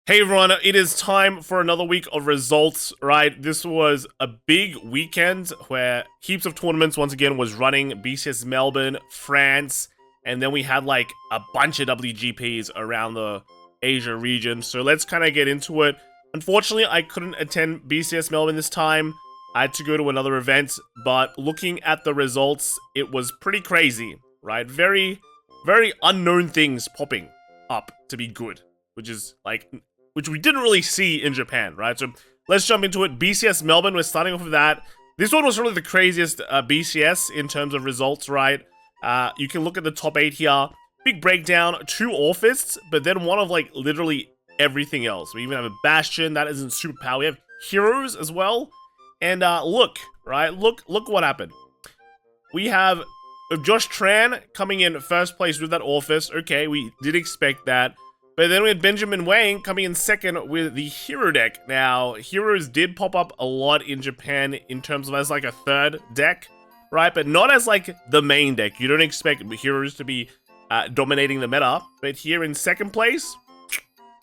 Hey everyone, it is time for another week of results, right? This was a big weekend where heaps of tournaments once again was running. BCS Melbourne, France, and then we had like a bunch of WGPs around the Asia region. So let's kind of get into it. Unfortunately, I couldn't attend BCS Melbourne this time. I had to go to another event, but looking at the results, it was pretty crazy, right? Very, very unknown things popping up to be good, which we didn't really see in Japan, right? So let's jump into it. BCS Melbourne, we're starting off with that. This one was really the craziest BCS in terms of results, right? You can look at the top 8 here. Big breakdown, 2 Orphists, but then one of like literally everything else. We even have a Bastion, that isn't super power. We have Heroes as well. And look, right? Look what happened. We have Josh Tran coming in first place with that Orphist. Okay, we did expect that. But then we had Benjamin Wang coming in second with the Hero deck. Now, Heroes did pop up a lot in Japan in terms of as like a third deck, right? But not as like the main deck. You don't expect Heroes to be dominating the meta. But here in second place,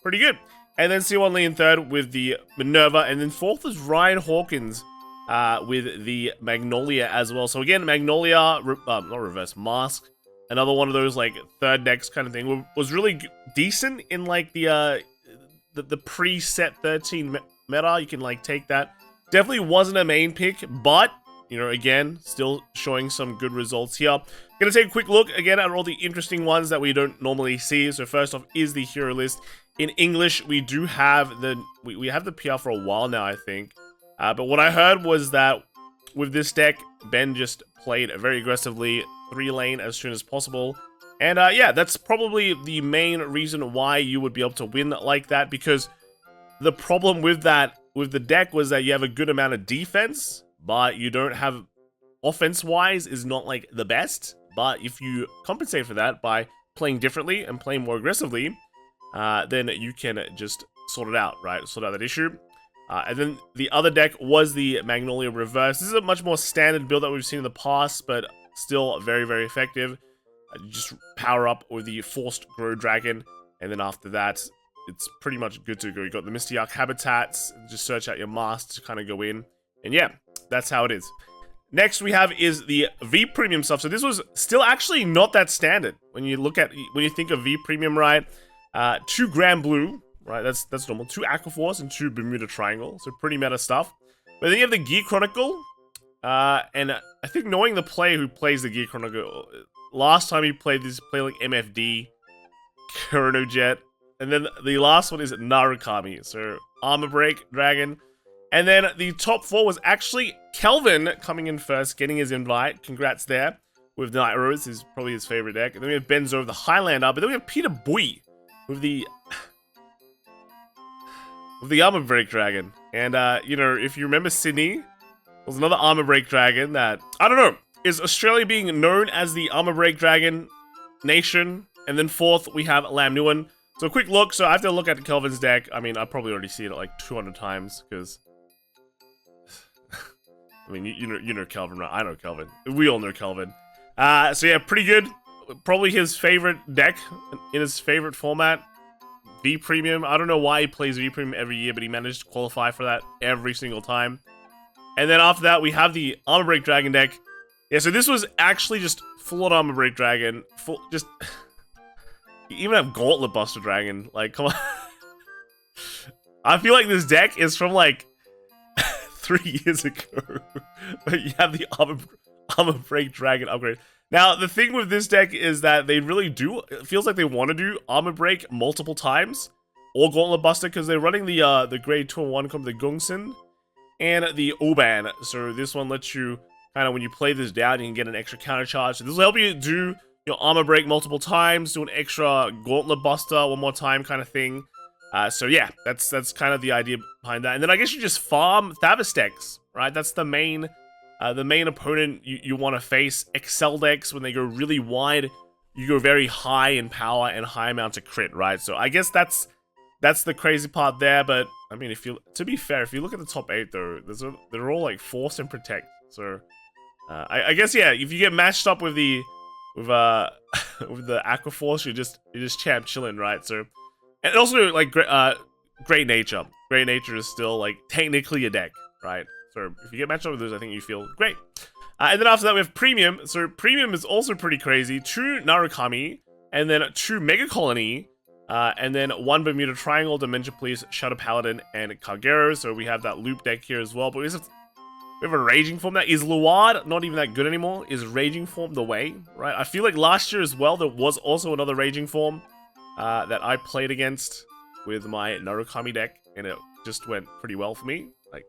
pretty good. And then C1 Lee in third with the Minerva. And then fourth is Ryan Hawkins with the Magnolia as well. So again, Magnolia, not reverse, Mask. Another one of those like third decks kind of thing was really decent in like the preset 13 meta. You can like take that. Definitely wasn't a main pick, but you know, again, still showing some good results here. Gonna take a quick look again at all the interesting ones that we don't normally see. So first off is the hero list in English. We do have we have the PR for a while now, I think. But what I heard was that with this deck, Ben just played very aggressively. 3-lane as soon as possible. And yeah, that's probably the main reason why you would be able to win like that, because the problem with that, with the deck, was that you have a good amount of defense, but you don't have, offense-wise, is not like the best. But if you compensate for that by playing differently and playing more aggressively, then you can just sort it out, right? Sort out that issue. And then the other deck was the Magnolia Reverse. This is a much more standard build that we've seen in the past, but still very, very effective. Just power up with the Forced Grow Dragon, and then after that, it's pretty much good to go. You got the Misty Arc Habitats, just search out your mask to kind of go in, and yeah, that's how it is. Next we have is the V Premium stuff. So this was still actually not that standard when you think of V Premium, right? 2 Grand Blue, right? That's normal. 2 Aquaforce and 2 Bermuda Triangle, so pretty meta stuff. But then you have the Gear Chronicle. And I think knowing the player who plays the Gear Chronicle, last time he played this, play like MFD, Chrono Jet, and then the last one is Narukami, so Armor Break Dragon. And then the top 4 was actually Kelvin coming in first, getting his invite. Congrats there with Night Rose, is probably his favorite deck. And then we have Benzo, the Highlander, but then we have Peter Bui with the Armor Break Dragon. And you know, if you remember Sydney, there's another Armor Break Dragon that, I don't know, is Australia being known as the Armor Break Dragon nation? And then fourth, we have Lam Nguyen. So a quick look, so I have to look at Kelvin's deck. I mean, I probably already see it like 200 times, because... I mean, you know Kelvin, right? I know Kelvin. We all know Kelvin. So yeah, pretty good. Probably his favorite deck in his favorite format. V Premium. I don't know why he plays V Premium every year, but he managed to qualify for that every single time. And then after that, we have the Armor Break Dragon deck. Yeah, so this was actually just full-on Armor Break Dragon. You even have Gauntlet Buster Dragon. Like, come on. I feel like this deck is from, like, 3 years ago. But you have the Armor Break Dragon upgrade. Now, the thing with this deck is that they really do... It feels like they want to do Armor Break multiple times. Or Gauntlet Buster, because they're running the Grade 2 and 1 come the Gongsun and the Oban. So this one lets you kind of, when you play this down, you can get an extra counter charge. So this will help you do your Armor Break multiple times, do an extra Gauntlet Buster one more time kind of thing. So yeah, that's kind of the idea behind that. And then I guess you just farm Thavis decks, right? That's the main opponent you want to face. Excel decks, when they go really wide, you go very high in power and high amounts of crit, right? So I guess that's the crazy part there. But I mean, to be fair, if you look at the top 8 though, they're all like Force and Protect. So I guess yeah, if you get matched up with the with the Aquaforce, you're just champ chilling, right? So, and also like Great Nature. Great Nature is still, like, technically a deck, right? So if you get matched up with those, I think you feel great. And then after that, we have Premium. So Premium is also pretty crazy. 2 Narukami, and then 2 Mega Colony, and then 1 Bermuda Triangle, Dimension Police, Shadow Paladin, and Kagero. So we have that loop deck here as well. But we have a Raging Form. That is Luard not even that good anymore? Is Raging Form the way, right? I feel like last year as well, there was also another Raging Form that I played against with my Narukami deck, and it just went pretty well for me. Like,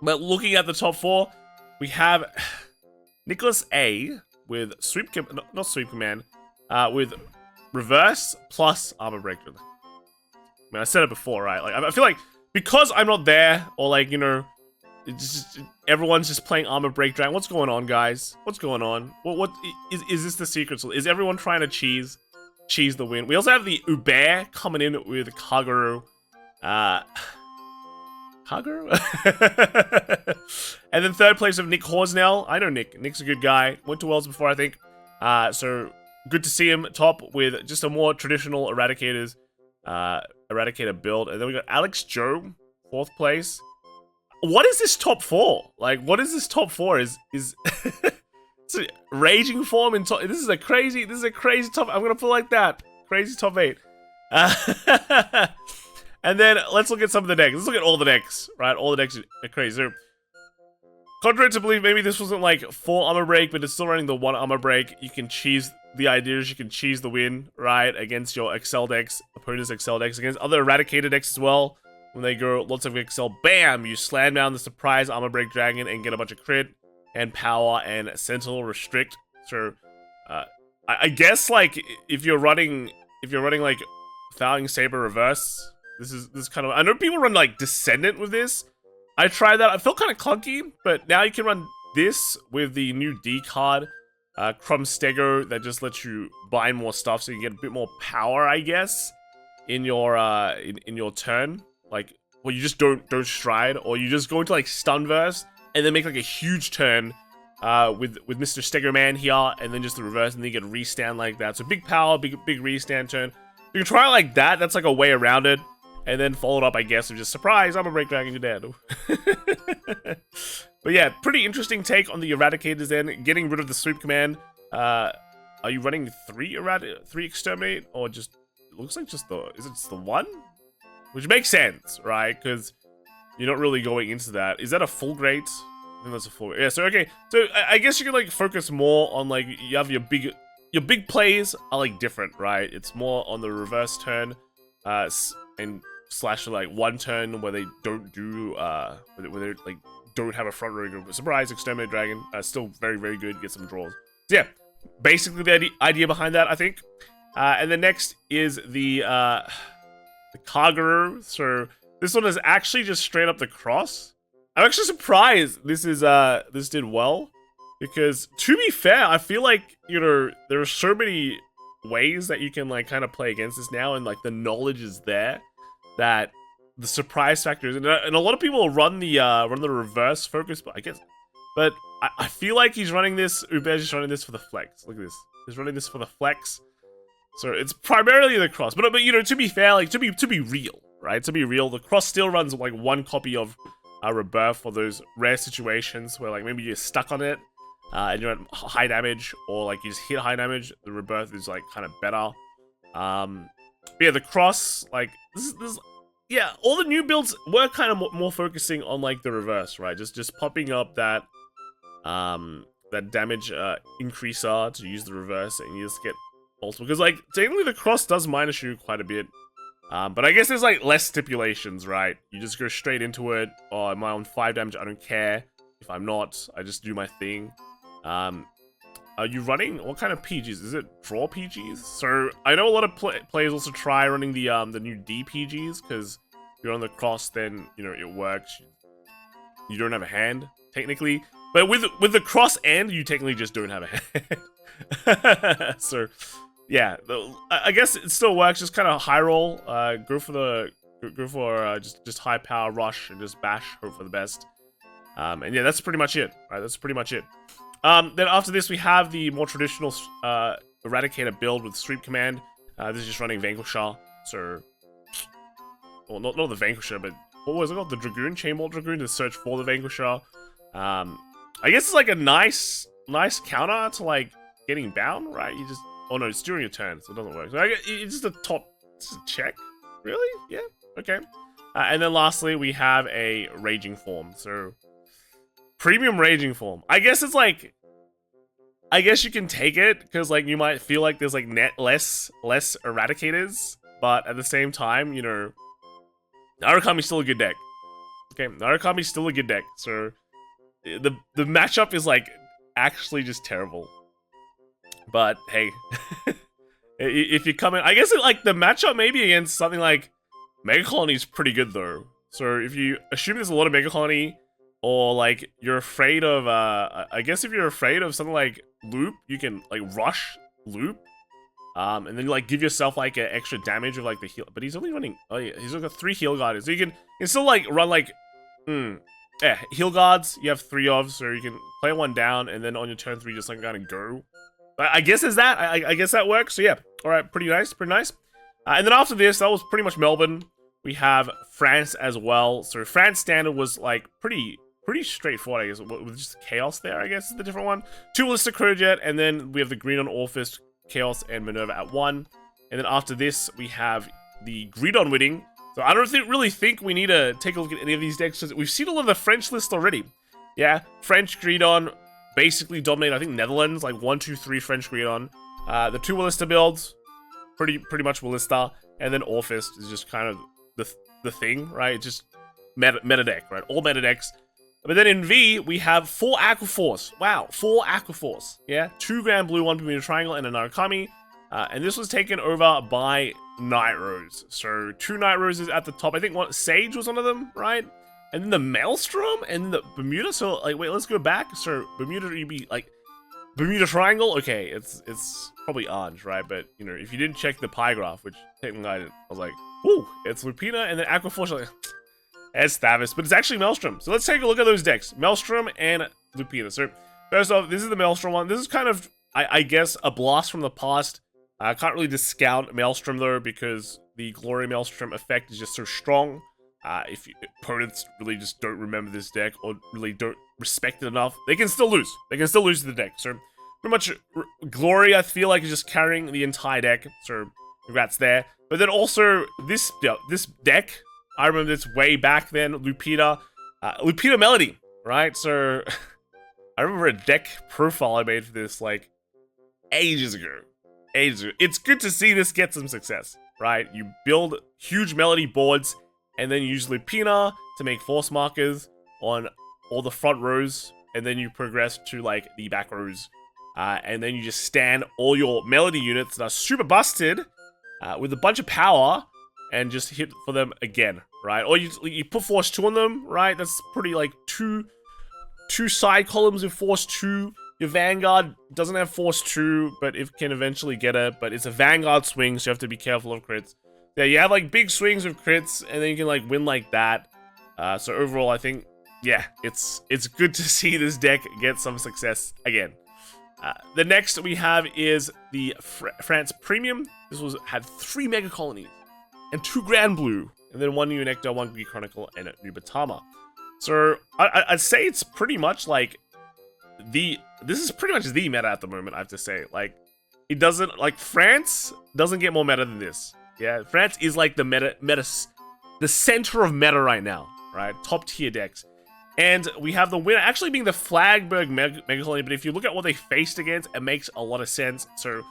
but looking at the top 4, we have Nicholas A with not Sweep Command, with Reverse plus Armor Breaker. I mean, I said it before, right? Like, I feel like because I'm not there, or like, you know, everyone's just playing Armor Break Dragon. What's going on, guys? What's going on? What is this the secret? Is everyone trying to cheese the win? We also have the Uber coming in with Kagero. Kagero? And then 3rd place of Nick Horsnell. I know Nick. Nick's a good guy. Went to Worlds before, I think. So good to see him top with just a more traditional Eradicator build. And then we got Alex Joe, 4th place. What is this top 4? Like, what is this top 4? Is it's a Raging Form in top. This is a crazy top. I'm gonna put it like that. Crazy top 8. And then let's look at some of the decks. Let's look at all the decks, right? All the decks are crazy. So, contrary to believe, maybe this wasn't like 4 Armor Break, but it's still running the 1 Armor Break. You can cheese. The idea is you can cheese the win, right? Against your Excel decks, opponent's Excel decks, against other Eradicator decks as well. When they go lots of Excel, bam! You slam down the surprise Armor Break Dragon and get a bunch of crit and power and Sentinel Restrict. So, I guess like if you're running like Fouling Saber Reverse. This is kind of... I know people run, like, Descendant with this. I tried that. I felt kind of clunky, but now you can run this with the new D card, Crumb Stego, that just lets you bind more stuff so you get a bit more power, I guess, in your in your turn. Like, well, you just don't stride, or you just go into, like, Stunverse, and then make, like, a huge turn with Mr. Stego Man here, and then just the reverse, and then you get restand like that. So big power, big restand turn. You can try it like that. That's, like, a way around it. And then followed up, I guess, with just surprise, I'm a Break Dragon, you're dead. But yeah, pretty interesting take on the Eradicators then. Getting rid of the Sweep Command. Are you running 3 Exterminate? Or just, it looks like just the, is it just the 1? Which makes sense, right? Because you're not really going into that. Is that a full grade? I think that's a full, yeah, so okay. So I guess you can like focus more on like, you have your big plays are like different, right? It's more on the reverse turn, and slash like 1 turn where they don't do where they like don't have a front row surprise Exterminate Dragon. Still very good, get some draws. So yeah, basically the idea behind that, I think. And then next is the Kagero. So this one is actually just straight up the cross. I'm actually surprised this did well, because to be fair, I feel like, you know, there are so many ways that you can like kind of play against this now, and like the knowledge is there that the surprise factor is, and a lot of people run the reverse focus, but I feel like he's running this. Uber's just running this for the flex. Look at this. He's running this for the flex. So it's primarily the cross, but you know, to be fair, like to be real, right? To be real, the cross still runs like 1 copy of Rebirth for those rare situations where like maybe you're stuck on it. And you're at high damage, or like you just hit high damage. The Rebirth is like kind of better. But yeah, the cross, like this, yeah, all the new builds were kind of more focusing on like the reverse, right? Just popping up that that damage increaser to use the reverse, and you just get multiple. Because like technically the cross does minus you quite a bit. But I guess there's like less stipulations, right? You just go straight into it. Oh, am I on 5 damage? I don't care. If I'm not, I just do my thing. Are you running, what kind of PGs? Is it draw PGs? So I know a lot of players also try running the new D PGs, because if you're on the cross, then you know it works. You don't have a hand technically, but with the cross end, you technically just don't have a hand. So yeah, I guess it still works. Just kind of high roll. Go for just high power rush and just bash. Hope for the best. And yeah, that's pretty much it, right? That's pretty much it. Then after this, we have the more traditional Eradicator build with Sweep Command. This is just running Vanquisher. So or not the Vanquisher, but what was it called? The Dragoon, Chainbolt Dragoon, to search for the Vanquisher. I guess it's like a nice counter to like getting bound, right? You just, oh no, it's during your turn, so it doesn't work. So it's just it's a check, really? Yeah, okay. And then lastly, we have a Raging Form. So premium Raging Form. I guess it's like, I guess you can take it because like you might feel like there's like less Eradicators, but at the same time, you know, Narukami's still a good deck. Okay, Narukami's still a good deck. So the matchup is like actually just terrible. But hey, if you come in, I guess like the matchup maybe against something like Mega Colony is pretty good though. So if you assume there's a lot of Mega Colony, or like you're afraid of, I guess if you're afraid of something like Loop, you can like rush Loop, and then like give yourself like an extra damage of like the heal. But he's only running, oh yeah, he's only got 3 heal guards, so you can still like run like, yeah, heal guards. You have 3 of, so you can play 1 down, and then on your turn 3 just like kind of go. I guess is that. I guess that works. So yeah, all right, pretty nice, pretty nice. And then after this, that was pretty much Melbourne. We have France as well. So France standard was like pretty straightforward, I guess. With just Chaos there, I guess is the different one. 2 Ballistic Crowjet, and then we have the green on Orphist, Chaos, and Minerva at 1. And then after this, we have the Greedon winning. So I don't really think we need to take a look at any of these decks, because we've seen a lot of the French list already. Yeah, French Greedon basically dominate, I think, Netherlands, like 1, 2, 3 French Greedon. The 2 Ballista builds, pretty much Ballista, and then Orphist is just kind of the thing, right? It's just meta deck, right? All meta decks. But then in V, we have 4 Aquaforce. Wow, 4 Aquaforce. Yeah, 2 Grand Blue, 1 Bermuda Triangle, and a Narukami. And this was taken over by Night Rose. So 2 Night Roses at the top. I think Sage was one of them, right? And then the Maelstrom, and the Bermuda. So like, wait, let's go back. So Bermuda, you'd be like Bermuda Triangle. Okay, it's probably orange, right? But you know, if you didn't check the pie graph, which technically I didn't, I was like, ooh, it's Lupina, and then Aquaforce. Like, it's Thavis, but it's actually Maelstrom. So let's take a look at those decks. Maelstrom and Lupina. So first off, this is the Maelstrom one. This is kind of, I guess, a blast from the past. I can't really discount Maelstrom though, because the Glory Maelstrom effect is just so strong. If opponents really just don't remember this deck, or really don't respect it enough, they can still lose. They can still lose to the deck. So pretty much Glory, I feel like, is just carrying the entire deck. So congrats there. But then also this deck, I remember this way back then, Lupina Melody, right? So I remember a deck profile I made for this like ages ago. It's good to see this get some success, right? You build huge Melody boards, and then you use Lupina to make force markers on all the front rows, and then you progress to like the back rows, and then you just stand all your Melody units that are super busted with a bunch of power, and just hit for them again, right? Or you put force 2 on them, right? That's pretty like two side columns with force 2. Your Vanguard doesn't have force 2, but it can eventually get it. But it's a Vanguard swing, so you have to be careful of crits. Yeah, you have like big swings with crits, and then you can like win like that. So overall, I think, yeah, it's good to see this deck get some success again. The next we have is the France Premium. This had 3 Mega Colonies and 2 Grand Blue, and then 1 New Nectar, 1 Greek Chronicle, and a New Batama. So I'd say it's pretty much like this is pretty much the meta at the moment, I have to say. Like, it doesn't, like, France doesn't get more meta than this. Yeah, France is like the the center of meta right now, right? Top tier decks. And we have the winner actually being the Flagberg Mega Colony, but if you look at what they faced against, it makes a lot of sense. So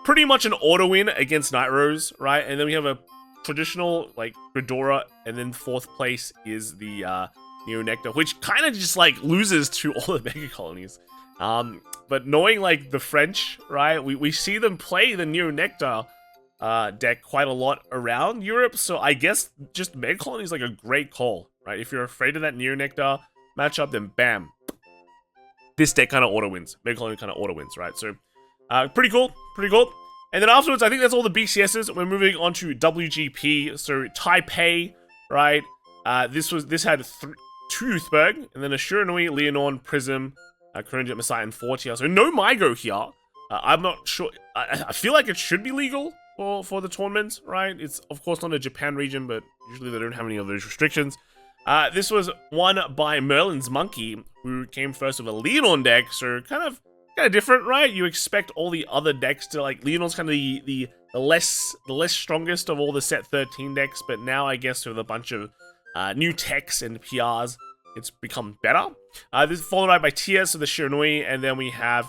pretty much an auto win against Night Rose, right? And then we have a traditional like Ghidorah, and then 4th place is the Neo Nectar, which kind of just like loses to all the Mega Colonies. But knowing like the French, right, we see them play the Neo Nectar deck quite a lot around Europe, so I guess just Mega Colony is like a great call, right? If you're afraid of that Neo Nectar matchup, then bam, this deck kind of auto wins. Mega Colony kind of auto wins, right? So pretty cool. And then afterwards, I think that's all the BCSs. We're moving on to WGP. So Taipei, right? This had 2 Youthberg, and then a Shiranui, Leonorn, Prism, Kronjet, Messiah, and Fortia. So no Mygo here. I'm not sure. I feel like it should be legal for the tournament, right? It's of course not a Japan region, but usually they don't have any of those restrictions. This was won by Merlin's Monkey, who came first with a Leonon deck, so kind of different, right? You expect all the other decks to, like, Leonon's kind of the less strongest of all the set 13 decks, but now I guess with a bunch of new techs and PRs, it's become better. This is followed by Tia, so the Shiranui, and then we have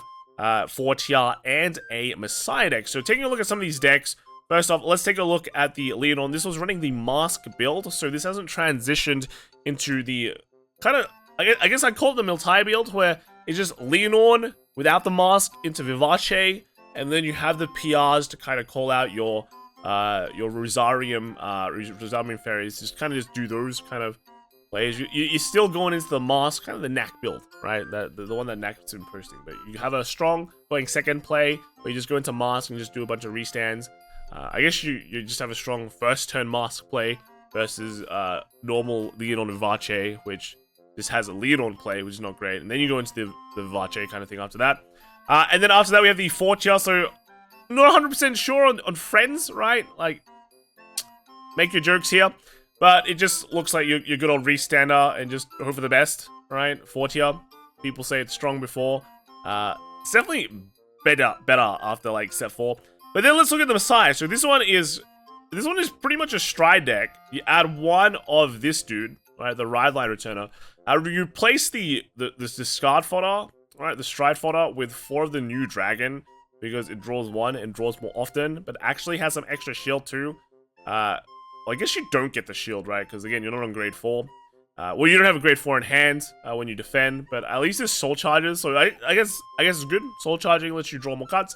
4 Tia and a Messiah deck. So taking a look at some of these decks, first off, let's take a look at the Leonon. This was running the Mask build, so this hasn't transitioned into the kind of, I guess I'd call it the Miltai build, where it's just Leonon without the Mask into Vivace, and then you have the PRs to kind of call out your Rosarium Fairies. Just do those kind of plays. You're still going into the Mask, kind of the Knack build, right? The one that Knack's been posting. But you have a strong going second play, where you just go into Mask and just do a bunch of restands. I guess you just have a strong first turn Mask play versus normal Leonon Vivace, which just has a Leonon play, which is not great. And then you go into the Vivace kind of thing after that. And then after that, we have the 4 Tia. So, not 100% sure on Friends, right? Like, make your jokes here. But it just looks like you're good on Restander and just hope for the best, right? 4 Tia. People say it's strong before. It's definitely better after, like, set 4. But then let's look at the Messiah. So this one is pretty much a stride deck. You add one of this dude, right? The Ride Line Returner. You place the discard fodder, right? The stride fodder with 4 of the new dragon, because it draws 1 and draws more often, but actually has some extra shield too. Well, I guess you don't get the shield, right? Because again, you're not on grade 4. Well, you don't have a grade 4 in hand when you defend, but at least there's soul charges, so I guess it's good. Soul charging lets you draw more cards.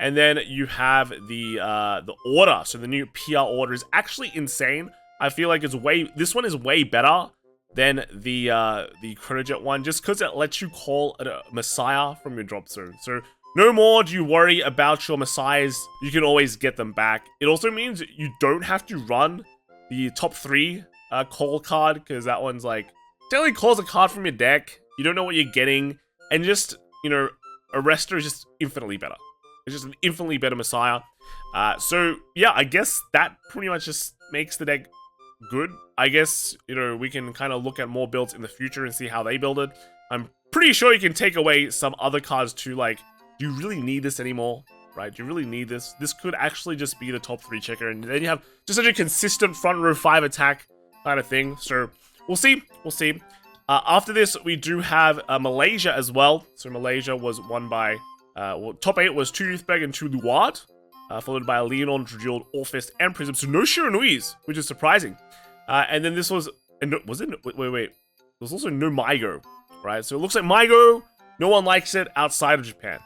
And then you have the order. So the new PR order is actually insane. I feel like this one is way better than the Chronojet one, just because it lets you call a Messiah from your drop zone. So no more do you worry about your Messiahs. You can always get them back. It also means you don't have to run the top 3 call card, because that one's like, generally calls a card from your deck. You don't know what you're getting, and just, you know, Arrestor is just infinitely better. It's just an infinitely better Messiah. So yeah, I guess that pretty much just makes the deck good. I guess, you know, we can kind of look at more builds in the future and see how they build it. I'm pretty sure you can take away some other cards too, like, do you really need this anymore? Right? Do you really need this? This could actually just be the top 3 checker, and then you have just such a consistent front row 5 attack kind of thing. So we'll see. We'll see. After this, we do have Malaysia as well. So Malaysia was won by, well, top 8 was 2 Youthberg and 2 Luard, followed by a Leonon, Dragilled, Orphist, and Prism. So no Shiranuis, which is surprising. And then this was, was it? Wait. There was also no Mygo, right? So it looks like Mygo, no one likes it outside of Japan.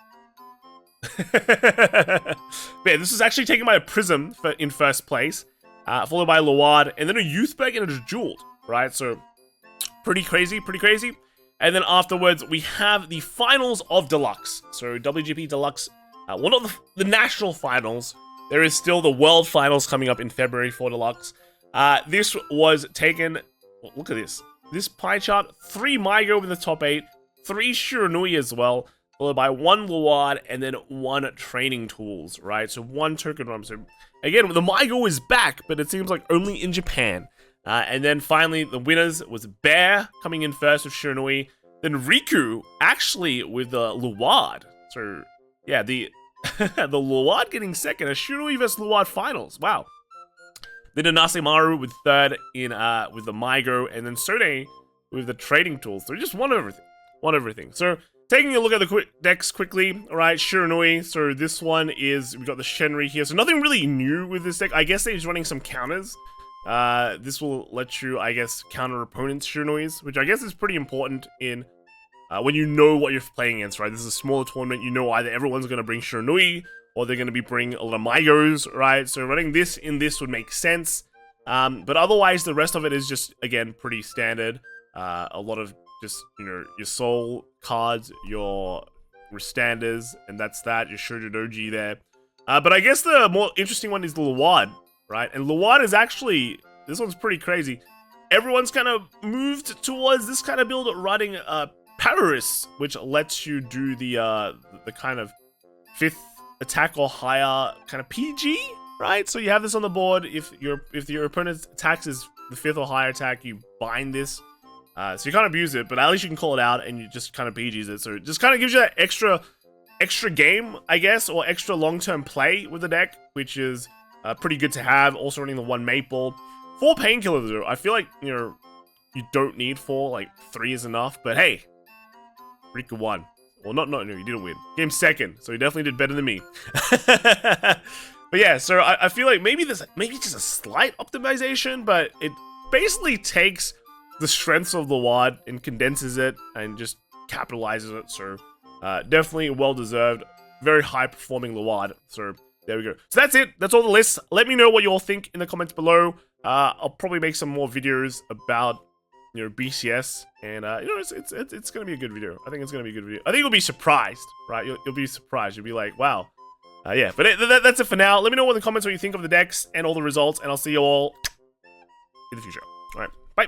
But yeah, this is actually taken by a Prism in first place, followed by Luard, and then a Youthberg and a Dragilled, right? So pretty crazy. And then afterwards, we have the finals of Deluxe. So WGP Deluxe, well, not the national finals. There is still the world finals coming up in February for Deluxe. This was taken, well, look at this. This pie chart, 3 Mygo in the top 8, 3 Shiranui as well, followed by 1 Luard, and then 1 Training Tools, right? So 1 Token Rum. So again, the Mygo is back, but it seems like only in Japan. And then finally, the winners was Bear coming in first with Shiranui, then Riku actually with Luard. So yeah, the the Luard getting second, a Shiranui vs Luard finals. Wow. Then Anasemaru with third in with the Mygo, and then Sode with the Trading Tools. So just won everything. So taking a look at the decks quickly, alright, Shiranui. So this one is, we've got the Shenri here. So nothing really new with this deck. I guess they're just running some counters. This will let you, I guess, counter opponents' Shiranuis, which I guess is pretty important in when you know what you're playing against, right? This is a smaller tournament. You know either everyone's going to bring Shiranui, or they're going to be bringing a lot of Mygos, right? So running this in this would make sense. But otherwise, the rest of it is just, again, pretty standard. A lot of just, you know, your soul cards, your Restanders, and that's that. Your Shoujo Doji there. But I guess the more interesting one is the Luard, right? And Luard is actually, this one's pretty crazy. Everyone's kind of moved towards this kind of build, running Paris, which lets you do the kind of 5th attack or higher kind of PG, right? So you have this on the board. If your opponent's attacks is the 5th or higher attack, you bind this. So you can't abuse it, but at least you can call it out and you just kind of PGs it. So it just kind of gives you that extra game, I guess, or extra long-term play with the deck, which is pretty good to have. Also running the 1 Maple. 4 Painkillers, though. I feel like, you don't need 4, like 3 is enough, but hey, Rika won. Well, no, you didn't win. Came second, so you definitely did better than me. But yeah, so I feel like maybe just a slight optimization, but it basically takes the strengths of the WAD and condenses it and just capitalizes it. So definitely well-deserved. Very high-performing Lawad. So there we go. So that's it. That's all the lists. Let me know what you all think in the comments below. I'll probably make some more videos about BCS, and it's gonna be a good video. I think it's gonna be a good video. I think you'll be surprised, right? You'll be surprised. You'll be like, wow. Yeah, but that's it for now. Let me know in the comments what you think of the decks and all the results, and I'll see you all in the future. All right, bye.